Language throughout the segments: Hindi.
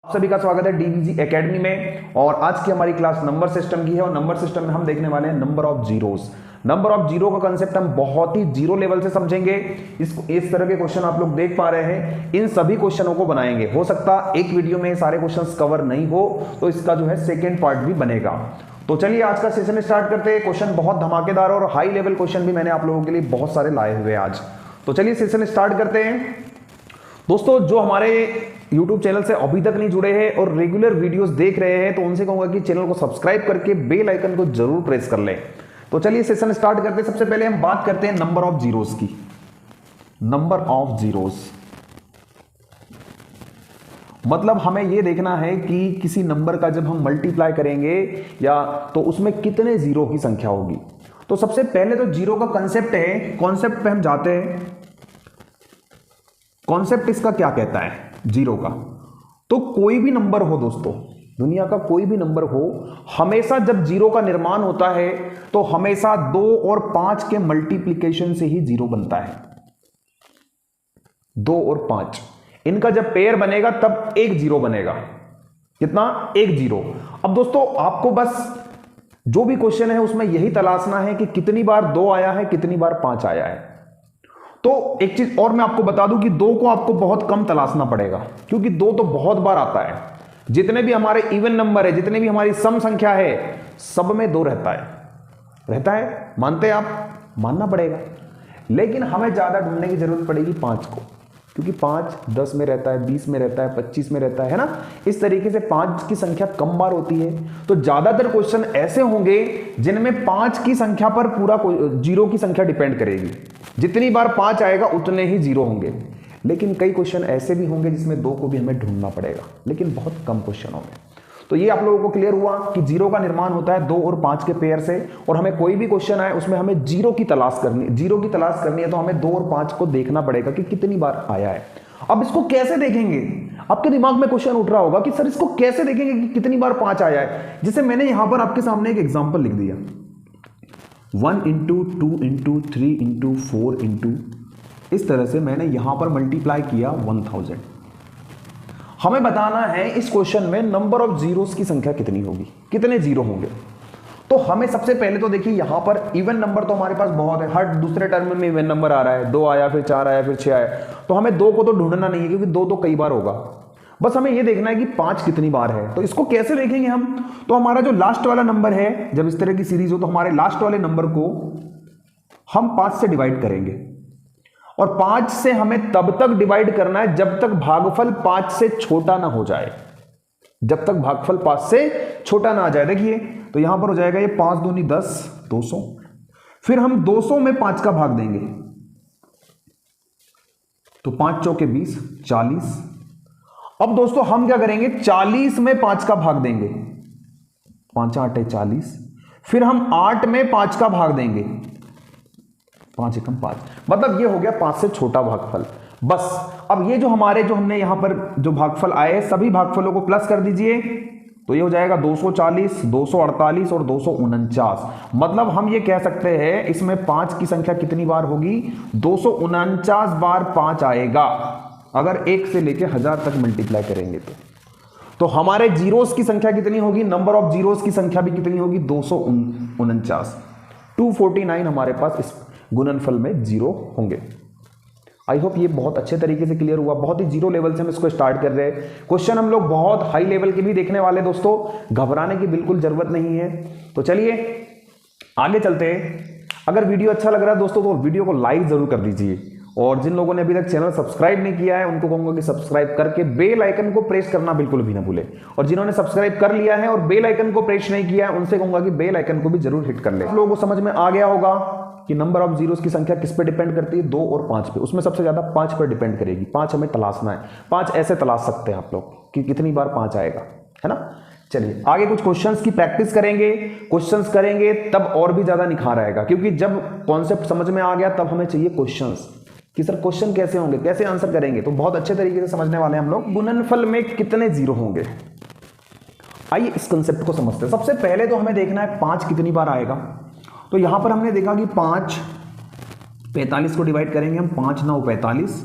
आप सभी का स्वागत है डीवीजी एकेडमी में। और आज की हमारी क्लास नंबर सिस्टम की है और नंबर सिस्टम में हम देखने वाले हैं number of zeros. Number of zero का कंसेप्ट हम बहुत ही जीरो लेवल से समझेंगे। इस तरह के क्वेश्चन आप लोग देख पा रहे हैं, इन सभी क्वेश्चनों को बनाएंगे। हो सकता एक वीडियो में सारे क्वेश्चंस कवर नहीं हो, तो इसका जो है सेकेंड पार्ट भी बनेगा। तो चलिए आज का सेशन स्टार्ट करते हैं। क्वेश्चन बहुत धमाकेदार और हाई लेवल क्वेश्चन भी मैंने आप लोगों के लिए बहुत सारे लाए हुए आज। तो चलिए सेशन स्टार्ट करते हैं। दोस्तों जो हमारे YouTube चैनल से अभी तक नहीं जुड़े हैं और रेगुलर वीडियोस देख रहे हैं, तो उनसे कहूंगा कि चैनल को सब्सक्राइब करके बेल आइकन को जरूर प्रेस कर लें। तो चलिए सेशन स्टार्ट करते हैं। सबसे पहले हम बात करते हैं नंबर ऑफ जीरोस की। नंबर ऑफ जीरोस मतलब हमें यह देखना है कि किसी नंबर का जब हम मल्टीप्लाई करेंगे या तो उसमें कितने जीरो की संख्या होगी। तो सबसे पहले तो जीरो का कंसेप्ट है, कॉन्सेप्ट पे हम जाते हैं। कॉन्सेप्ट इसका क्या कहता है जीरो का? तो कोई भी नंबर हो दोस्तों, दुनिया का कोई भी नंबर हो, हमेशा जब जीरो का निर्माण होता है तो हमेशा 2 और 5 के मल्टीप्लिकेशन से ही जीरो बनता है। 2 और 5 इनका जब पेयर बनेगा तब एक जीरो बनेगा। कितना? एक जीरो। अब दोस्तों आपको बस जो भी क्वेश्चन है उसमें यही तलाशना है कि कितनी बार 2 आया है, कितनी बार 5 आया है। तो एक चीज और मैं आपको बता दूं कि 2 को आपको बहुत कम तलाशना पड़ेगा, क्योंकि 2 तो बहुत बार आता है। जितने भी हमारे इवन नंबर है, जितने भी हमारी सम संख्या है, सब में 2 रहता है। मानते हैं आप? मानना पड़ेगा। लेकिन हमें ज्यादा ढूंढने की जरूरत पड़ेगी 5 को, क्योंकि 5 10 में रहता है, 20 में रहता है, 25 में रहता है ना। इस तरीके से 5 की संख्या कम बार होती है। तो ज्यादातर क्वेश्चन ऐसे होंगे जिनमें 5 की संख्या पर पूरा जीरो की संख्या डिपेंड करेगी। जितनी बार 5 आएगा उतने ही जीरो होंगे। लेकिन कई क्वेश्चन ऐसे भी होंगे जिसमें 2 को भी हमें ढूंढना पड़ेगा, लेकिन बहुत कम क्वेश्चनों में। तो ये आप लोगों को क्लियर हुआ कि जीरो का निर्माण होता है 2 और 5 के पेयर से, और हमें कोई भी क्वेश्चन आए उसमें हमें जीरो की तलाश करनी है। तो हमें 2 और 5 को देखना पड़ेगा कि कितनी बार आया है। अब इसको कैसे देखेंगे? आपके दिमाग में क्वेश्चन उठ रहा होगा कि सर इसको कैसे देखेंगे कि कितनी बार 5 आया है। जिसे मैंने यहां पर आपके सामने एक एग्जाम्पल लिख दिया, 1 इंटू 2 इंटू 3 इंटू 4 इंटू, इस तरह से मैंने यहां पर मल्टीप्लाई किया 1000। हमें बताना है इस क्वेश्चन में नंबर ऑफ जीरोस की संख्या कितनी होगी, कितने जीरो होंगे। तो हमें सबसे पहले तो देखिए यहां पर इवन नंबर तो हमारे पास बहुत है। हर दूसरे टर्म में इवन नंबर आ रहा है, 2 आया, फिर 4 आया, फिर 6 आया। तो हमें 2 को तो ढूंढना नहीं है, क्योंकि 2 तो कई बार होगा। बस हमें यह देखना है कि 5 कितनी बार है। तो इसको कैसे देखेंगे हम? तो हमारा जो लास्ट वाला नंबर है, जब इस तरह की सीरीज हो तो हमारे लास्ट वाले नंबर को हम 5 से डिवाइड करेंगे, और 5 से हमें तब तक डिवाइड करना है जब तक भागफल 5 से छोटा ना हो जाए। जब तक भागफल 5 से छोटा ना आ जाए। देखिए तो यहां पर हो जाएगा ये 5 दूनी 10, 200। फिर हम 200 में 5 का भाग देंगे, तो 5 चौके 20, 40। अब दोस्तों हम क्या करेंगे? 40 में 5 का भाग देंगे, 5 8 40। फिर हम 8 में 5 का भाग देंगे, 5 एकम 5। मतलब ये हो गया 5 से छोटा भागफल। बस अब ये जो हमने यहां पर जो भागफल आए, सभी भागफलों को प्लस कर दीजिए, तो ये हो जाएगा 240, 248 और 249। मतलब हम ये कह सकते हैं इसमें 5 की संख्या कितनी बार होगी? 249 बार 5 आएगा, अगर 1 से लेकर 1000 तक मल्टीप्लाई करेंगे तो हमारे जीरोस की संख्या कितनी होगी? नंबर ऑफ जीरोस की संख्या भी कितनी होगी? 249। 249 हमारे पास इस गुणनफल में जीरो होंगे। आई होप ये बहुत अच्छे तरीके से क्लियर हुआ। बहुत ही जीरो लेवल से हम इसको स्टार्ट कर रहे हैं। क्वेश्चन हम लोग बहुत हाई लेवल के भी देखने वाले दोस्तों, घबराने की बिल्कुल जरूरत नहीं है। तो चलिए आगे चलते हैं। अगर वीडियो अच्छा लग रहा है दोस्तों तो वीडियो को लाइक जरूर कर दीजिए, और जिन लोगों ने अभी तक चैनल सब्सक्राइब नहीं किया है उनको कहूंगा कि सब्सक्राइब करके बेल आइकन को प्रेस करना बिल्कुल भी ना भूले। और जिन्होंने सब्सक्राइब कर लिया है और बेल आइकन को प्रेस नहीं किया है उनसे कहूंगा कि बेल आइकन को भी जरूर हिट कर ले। आप लोगों को समझ में आ गया होगा कि नंबर ऑफ जीरोस की संख्या किस पे डिपेंड करती है? 2 और 5 पे। उसमें सबसे ज्यादा 5 पर डिपेंड करेगी। 5 हमें तलाशना है। 5 ऐसे तलाश सकते हैं आप लोग कि कितनी बार 5 आएगा, है ना। चलिए आगे कुछ क्वेश्चंस की प्रैक्टिस करेंगे। क्वेश्चंस करेंगे तब और भी ज्यादा निखार आएगा, क्योंकि जब कॉन्सेप्ट समझ में आ गया तब हमें चाहिए क्वेश्चंस कि सर क्वेश्चन कैसे होंगे, कैसे आंसर करेंगे। तो बहुत अच्छे तरीके से समझने वाले हैं हम लोग। गुणनफल में कितने जीरो होंगे, आइए इस कंसेप्ट को समझते हैं। सबसे पहले तो हमें देखना है 5 कितनी बार आएगा। तो यहां पर हमने देखा कि 5 45 को डिवाइड करेंगे हम, 5 9 45,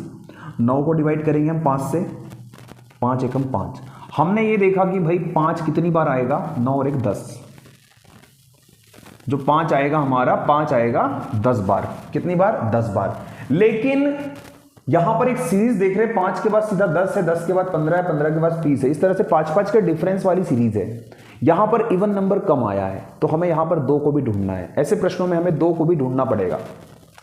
9 को डिवाइड करेंगे हम 5 से, 5 एकम 5। हमने ये देखा कि भाई 5 कितनी बार आएगा, 9 और 1 10, जो 5 आएगा हमारा 5 आएगा 10 बार, कितनी बार 10 बार। लेकिन यहां पर एक सीरीज देख रहे हैं, 5 के बाद सीधा 10 है, 10 के बाद 15 है, 15 के बाद 30 है, इस तरह से 5-5 के डिफरेंस वाली सीरीज है। यहां पर इवन नंबर कम आया है तो हमें यहां पर 2 को भी ढूंढना है। ऐसे प्रश्नों में हमें 2 को भी ढूंढना पड़ेगा,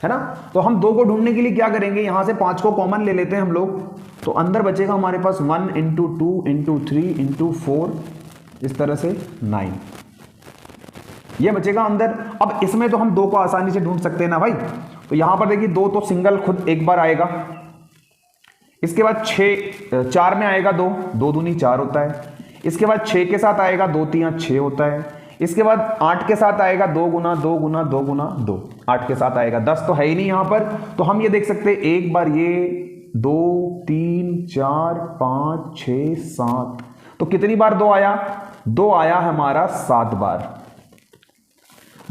है ना। तो हम 2 को ढूंढने के लिए क्या करेंगे, यहां से 5 को कॉमन ले लेते हैं हम लोग, तो अंदर बचेगा हमारे पास 1 × 2 × 3 × 4, इस तरह से 9, ये बचेगा अंदर। अब इसमें तो हम 2 को आसानी से ढूंढ सकते हैं ना भाई। तो यहां पर देखिए 2 तो सिंगल खुद एक बार आएगा, इसके बाद 4 में आएगा 2, 2 दूनी 4 होता है। इसके बाद 6 के साथ आएगा 2 3 6 होता है। इसके बाद 8 के साथ आएगा 2 गुना 2 गुना 2 गुना 2, 8 के साथ आएगा 10, तो है ही नहीं यहां पर। तो हम ये देख सकते हैं एक बार ये 2 3 4 5 6 7, तो कितनी बार 2 आया, 2 आया हमारा 7 बार।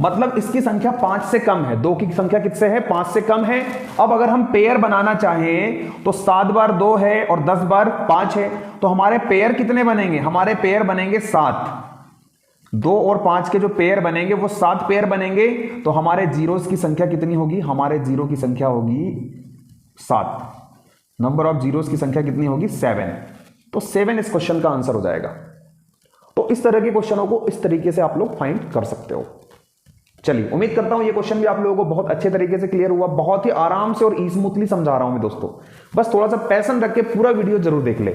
मतलब इसकी संख्या 5 से कम है, 2 की संख्या किससे है, 5 से कम है। अब अगर हम पेयर बनाना चाहें तो 7 बार 2 है और 10 बार 5 है, तो हमारे पेयर कितने बनेंगे, हमारे पेयर बनेंगे 7। 2 और 5 के जो पेयर बनेंगे वो 7 पेयर बनेंगे। तो हमारे जीरोस की संख्या कितनी होगी, हमारे जीरो की संख्या होगी 7। नंबर ऑफ जीरोस की संख्या कितनी होगी, 7। तो 7 इस क्वेश्चन का आंसर हो जाएगा। तो इस तरह के क्वेश्चनों को इस तरीके से आप लोग फाइंड कर सकते हो। चलिए, उम्मीद करता हूं ये क्वेश्चन भी आप लोगों को बहुत अच्छे तरीके से क्लियर हुआ। बहुत ही आराम से और स्मूथली समझा रहा हूं मैं दोस्तों, बस थोड़ा सा पैशन रख के पूरा वीडियो जरूर देख ले,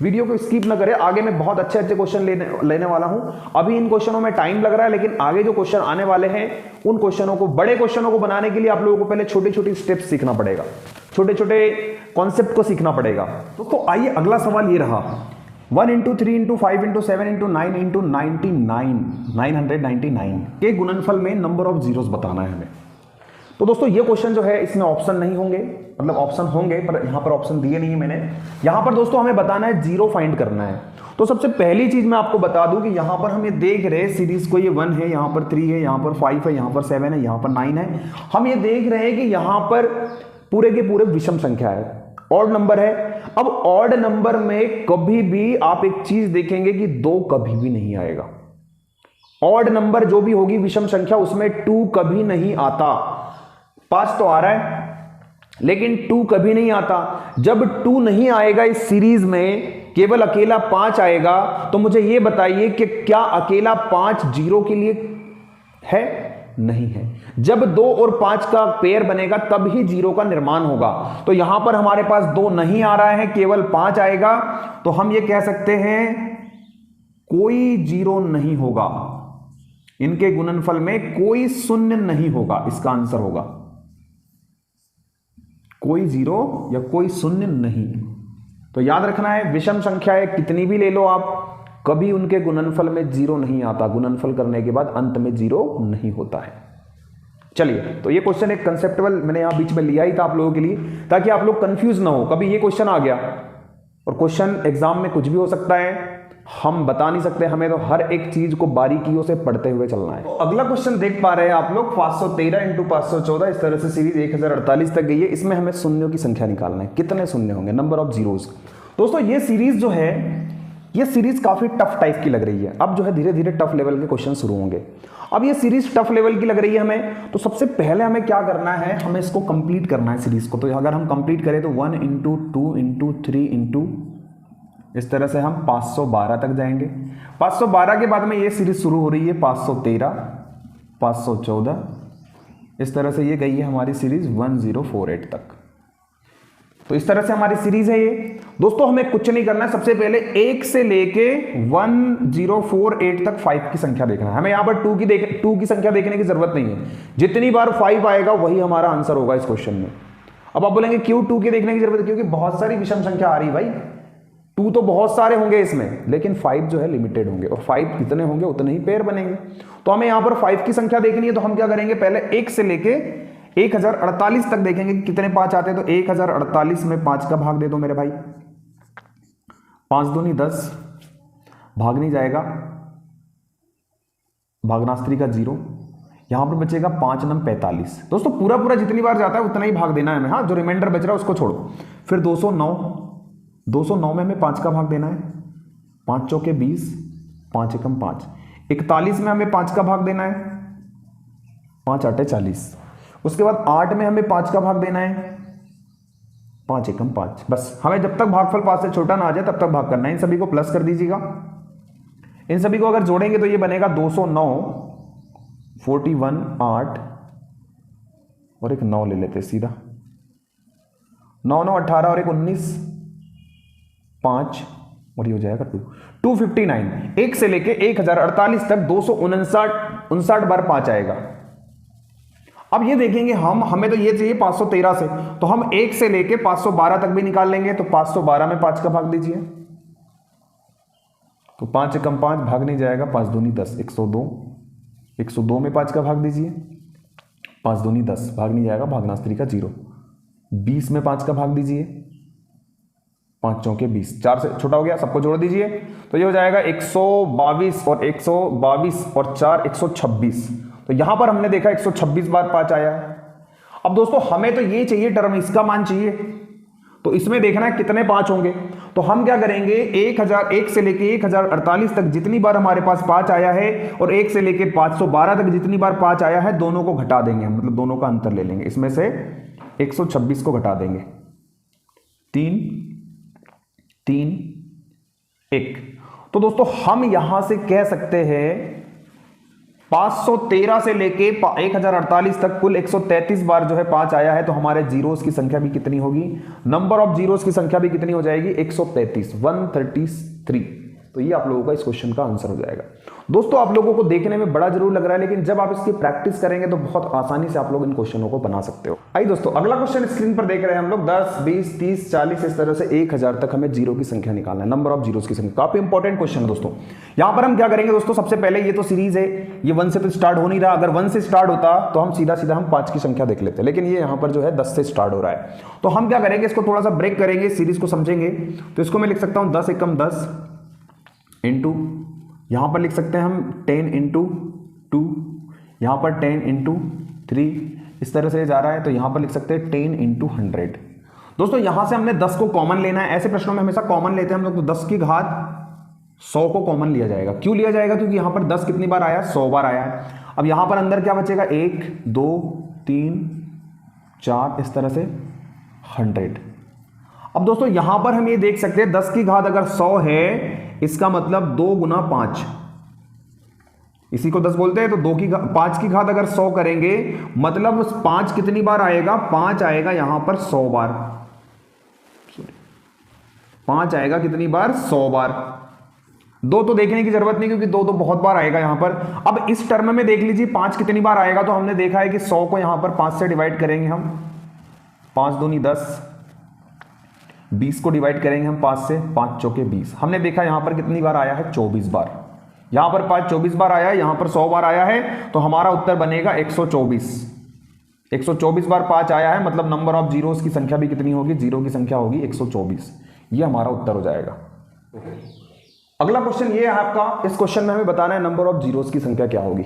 वीडियो को स्किप ना करें। आगे मैं बहुत अच्छे अच्छे क्वेश्चन लेने वाला हूं। अभी इन क्वेश्चनों में टाइम लग रहा है, लेकिन आगे जो क्वेश्चन आने वाले हैं उन क्वेश्चनों को, बड़े क्वेश्चनों को बनाने के लिए आप लोगों को पहले छोटे छोटे स्टेप्स सीखना पड़ेगा, छोटे छोटे कॉन्सेप्ट को सीखना पड़ेगा। दोस्तों आइए अगला सवाल ये रहा, 1 × 3 × 5 × 7 × 9 × 999 के गुणनफल में नंबर ऑफ जीरोस बताना है हमें। तो दोस्तों ये क्वेश्चन जो है इसमें ऑप्शन नहीं होंगे, मतलब ऑप्शन होंगे पर यहां पर ऑप्शन दिए नहीं है मैंने। यहां पर दोस्तों हमें बताना है, जीरो फाइंड करना है। तो सबसे पहली चीज मैं आपको बता दूं कि यहां पर हम ये देख रहे हैं सीरीज को, ये 1 है, यहां पर 3 है, यहां पर 5 है, यहां पर 7 है, यहां पर 9 है। हम ये देख रहे हैं कि यहां पर पूरे के पूरे विषम संख्या है, ऑड नंबर है। अब ऑड नंबर में कभी भी आप एक चीज देखेंगे कि 2 कभी भी नहीं आएगा। ऑड नंबर जो भी होगी विषम संख्या, उसमें 2 कभी नहीं आता। 5 तो आ रहा है लेकिन 2 कभी नहीं आता। जब 2 नहीं आएगा इस सीरीज में, केवल अकेला 5 आएगा, तो मुझे यह बताइए कि क्या अकेला 5 जीरो के लिए है, नहीं है। जब 2 और 5 का पेयर बनेगा तब ही जीरो का निर्माण होगा। तो यहां पर हमारे पास 2 नहीं आ रहा है, केवल 5 आएगा, तो हम ये कह सकते हैं कोई जीरो नहीं होगा, इनके गुणनफल में कोई शून्य नहीं होगा। इसका आंसर होगा कोई जीरो या कोई शून्य नहीं। तो याद रखना है, विषम संख्याएं कितनी भी ले लो आप, कभी उनके गुणनफल में जीरो नहीं आता। गुणनफल करने के बाद अंत में जीरो नहीं होता है। चलिए, तो ये क्वेश्चन एक कंसेप्चुअल मैंने यहां बीच में लिया ही था आप लोगों के लिए, ताकि आप लोग कंफ्यूज ना हो। कभी ये क्वेश्चन आ गया, और क्वेश्चन एग्जाम में कुछ भी हो सकता है, हम बता नहीं सकते, हमें तो हर एक चीज को बारीकियों से पढ़ते हुए चलना है। तो अगला क्वेश्चन देख पा रहे हैं आप लोग, 513 × 514, इस तरह से सीरीज 1048 तक गई है। इसमें हमें शून्यों की संख्या निकालना है, कितने शून्य होंगे, नंबर ऑफ जीरोस। दोस्तों ये सीरीज जो है, ये सीरीज काफी टफ टाइप की लग रही है। अब जो है धीरे धीरे टफ लेवल के क्वेश्चन शुरू होंगे। अब ये सीरीज टफ लेवल की लग रही है हमें, तो सबसे पहले हमें क्या करना है, हमें इसको कंप्लीट करना है सीरीज को। तो अगर हम कंप्लीट करें तो 1 × 2 × 3 इस तरह से हम 512 तक जाएंगे। 512 के बाद में ये सीरीज शुरू हो रही है 513, 514, इस तरह से ये गई है हमारी सीरीज 1048 तक। तो इस तरह से हमारी सीरीज है ये। दोस्तों हमें कुछ नहीं करना है, सबसे पहले 1 से लेके 1048 तक 5 की संख्या देखना है। हमें यहां पर 2 की संख्या देखने की जरूरत नहीं है। जितनी बार 5 आएगा वही हमारा आंसर होगा इस क्वेश्चन में। अब आप बोलेंगे क्यों 2 की देखने की जरूरत है, क्योंकि बहुत सारी विषम संख्या आ रही भाई। 2 तो बहुत सारे होंगे इसमें, लेकिन 5 जो है लिमिटेड होंगे, और 5 कितने होंगे उतने ही पेयर बनेंगे। तो हमें यहां पर 5 की संख्या देखनी है, तो हम क्या करेंगे, पहले 1 से लेके 1048 तक देखेंगे कि कितने 5 आते हैं। तो 1048 में 5 का भाग दे दो मेरे भाई, 5 दूनी 10, भाग नहीं जाएगा, भागनास्त्री का 0, यहां पर बचेगा 5 × 9 = 45। दोस्तों पूरा जितनी बार जाता है उतना ही भाग देना है हमें, हाँ, जो रिमाइंडर बच रहा है उसको छोड़ो। फिर 209 में हमें 5 का भाग देना है, 5 चौके 20, 5 एकम 5, 41 में हमें 5 का भाग देना है, 5 आठे 40। उसके बाद 8 में हमें 5 का भाग देना है, 5 एकम 5। बस हमें जब तक भागफल 5 से छोटा ना आ जाए तब तक भाग करना है। इन सभी को प्लस कर दीजिएगा। इन सभी को अगर जोड़ेंगे तो ये बनेगा 209, 41, 8 और एक 9 ले लेते सीधा, 9 9 18 और एक 19, 5 और ये हो जाएगा 259। 1 से लेके 1048 तक 259 बार 5 आएगा। अब ये देखेंगे हमें तो ये चाहिए 513 से, तो हम 1 से लेके 512 तक भी निकाल लेंगे। तो 512 में 5 का भाग दीजिए, तो 5 एकम 5 भाग नहीं जाएगा, 5 दूनी 10, 102। 102 में 5 का भाग दीजिए, 5 दूनी 10 भाग नहीं जाएगा, भागनाश तरीका 0। 20 में 5 का भाग दीजिए, 5 चौके 20, 4 से छोटा हो गया, सबको जोड़ दीजिए तो ये हो जाएगा 122 और 122 और 4 126। तो यहां पर हमने देखा 126 बार 5 आया है। अब दोस्तों हमें तो ये चाहिए टर्म, इसका मान चाहिए, तो इसमें देखना है कितने 5 होंगे। तो हम क्या करेंगे, 1 से लेके 1048 तक जितनी बार हमारे पास 5 आया है और 1 से लेके 512 तक जितनी बार 5 आया है, दोनों को घटा देंगे हम, मतलब दोनों का अंतर ले लेंगे। इसमें से 126 को घटा देंगे, 3 3 1। तो दोस्तों हम यहां से कह सकते हैं 513 से लेके 1048 तक कुल 133 बार जो है 5 आया है। तो हमारे जीरोस की संख्या भी कितनी होगी, नंबर ऑफ जीरोस की संख्या भी कितनी हो जाएगी, 133, 133। तो ये आप लोगों का इस क्वेश्चन का आंसर हो जाएगा। दोस्तों आप लोगों को देखने में बड़ा जरूर लग रहा है, लेकिन जब आप इसकी प्रैक्टिस करेंगे तो बहुत आसानी से आप लोग इन क्वेश्चनों को बना सकते हो। आइए दोस्तों अगला क्वेश्चन स्क्रीन पर देख रहे हैं हम लोग। 10, 20, 30, 40 इस तरह से 1000 तक हमें जीरो की संख्या निकालना है, नंबर ऑफ जीरोस की संख्या। काफी इंपॉर्टेंट क्वेश्चन है दोस्तों। यहां पर हम क्या करेंगे दोस्तों, सबसे पहले ये तो सीरीज है, ये 1 से तो स्टार्ट हो नहीं रहा। अगर 1 से स्टार्ट होता तो हम सीधा सीधा हम 5 की संख्या देख लेते, लेकिन ये यहां पर जो है 10 से स्टार्ट हो रहा है। तो हम क्या करेंगे, इसको थोड़ा सा ब्रेक करेंगे, सीरीज को समझेंगे। तो इसको मैं लिख सकता हूं 10 एकम 10 इंटू, यहां पर लिख सकते हैं हम 10 इंटू 2, यहां पर 10 इंटू 3, इस तरह से जा रहा है। तो यहां पर लिख सकते हैं 10 इंटू 100। दोस्तों यहां से हमने 10 को कॉमन लेना है। ऐसे प्रश्नों में हमेशा कॉमन लेते हैं हम लोग, तो 10 की घात 100 को कॉमन लिया जाएगा। क्यों लिया जाएगा, क्योंकि यहां पर 10 कितनी बार आया, 100 बार आया है। अब यहां पर अंदर क्या बचेगा, 1 2 3 4 इस तरह से 100। अब दोस्तों यहां पर हम ये देख सकते हैं 10 की घात अगर 100 है, इसका मतलब 2 गुना 5, इसी को 10 बोलते हैं। तो 5 की घात अगर 100 करेंगे, मतलब 5 कितनी बार आएगा, 5 आएगा यहां पर 100 बार। 5 आएगा कितनी बार, 100 बार। 2 तो देखने की जरूरत नहीं, क्योंकि 2 तो बहुत बार आएगा यहां पर। अब इस टर्म में देख लीजिए 5 कितनी बार आएगा। तो हमने देखा है कि 100 को यहां पर 5 से डिवाइड करेंगे हम, 5 दूनी 10, 20 को डिवाइड करेंगे हम 5 से, 5 चौके 20। हमने देखा यहां पर कितनी बार आया है, 24 बार। यहां पर 5 24 बार आया है, यहां पर 100 बार आया है। तो हमारा उत्तर बनेगा 124। 124 बार 5 आया है, मतलब नंबर ऑफ जीरोस की संख्या भी कितनी होगी, जीरो की संख्या होगी 124। ये हमारा उत्तर हो जाएगा। अगला क्वेश्चन ये है आपका, इस क्वेश्चन में हमें बताना है नंबर ऑफ जीरोस की संख्या क्या होगी।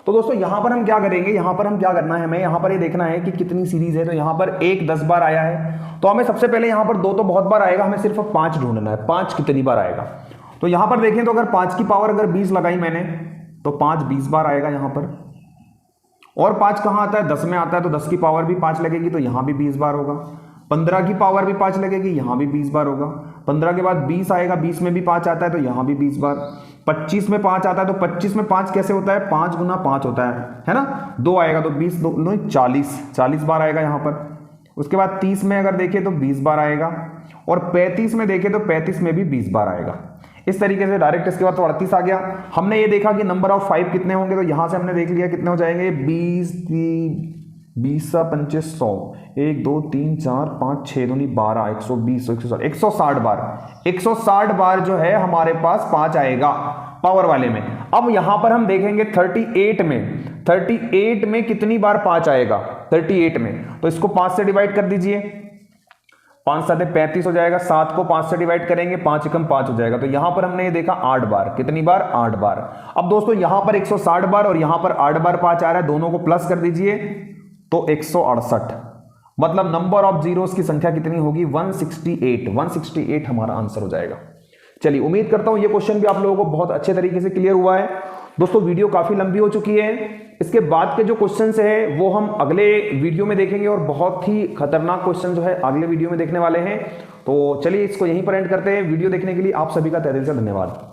तो दोस्तों यहां पर हम क्या करेंगे, यहां पर हम क्या करना है, हमें यहां पर ये देखना है कि कितनी सीरीज है। तो यहां पर 1 10 बार आया है, तो हमें सबसे पहले यहां पर 2 तो बहुत बार आएगा, हमें सिर्फ 5 ढूंढना है, 5 कितनी बार आएगा। तो यहां पर देखें तो अगर 5 की पावर अगर 20 लगाई मैंने, तो 5 20 बार आएगा यहां पर। और 5 कहां आता है, 10 में आता है, तो 10 की पावर भी 5 लगेगी, तो यहां भी 20 बार होगा। 15 की पावर भी 5 लगेगी, यहां भी 20 बार होगा। 15 के बाद 20 आएगा, 20 में भी 5 आता है, तो यहां भी 20 बार। 25 में 5 आता है, तो 25 में 5 कैसे होता है, 5 गुना 5 होता है ना। 2 आएगा तो 20 2 40 बार आएगा यहां पर। उसके बाद 30 में अगर देखें तो 20 बार आएगा, और 35 में देखें तो 35 में भी 20 बार आएगा। इस तरीके से डायरेक्ट इसके बाद तो 38 आ गया। हमने ये देखा कि नंबर ऑफ 5 कितने होंगे, तो यहां से हमने देख लिया कितने हो जाएंगे, 20 20 25 100, 1 2 3 4 5 6 दूनी 12, 120 160 बार। 160 बार जो है हमारे पास 5 आएगा पावर वाले में। अब यहां पर हम देखेंगे 38 में कितनी बार 5 आएगा, 38 में। तो इसको 5 से डिवाइड कर दीजिए, 5 7 35 हो जाएगा। 7 को 5 से डिवाइड करेंगे, 5 एकम 5 हो जाएगा। तो यहां पर हमने ये देखा 8 बार, कितनी बार, 8 बार। अब दोस्तों यहां पर 160 बार और यहां पर 8 बार 5 आ रहा है, दोनों को प्लस कर दीजिए तो 168, मतलब नंबर ऑफ जीरोस की संख्या कितनी होगी, 168 हमारा आंसर हो जाएगा। चलिए उम्मीद करता हूं ये क्वेश्चन भी आप लोगों को बहुत अच्छे तरीके से क्लियर हुआ है। दोस्तों वीडियो काफी लंबी हो चुकी है, इसके बाद के जो क्वेश्चंस है वो हम अगले वीडियो में देखेंगे और बहुत ही खतरनाक क्वेश्चन जो है अगले वीडियो में देखने वाले हैं। तो चलिए इसको यहीं पर एंड करते हैं। वीडियो देखने के लिए आप सभी का तहे दिल से धन्यवाद।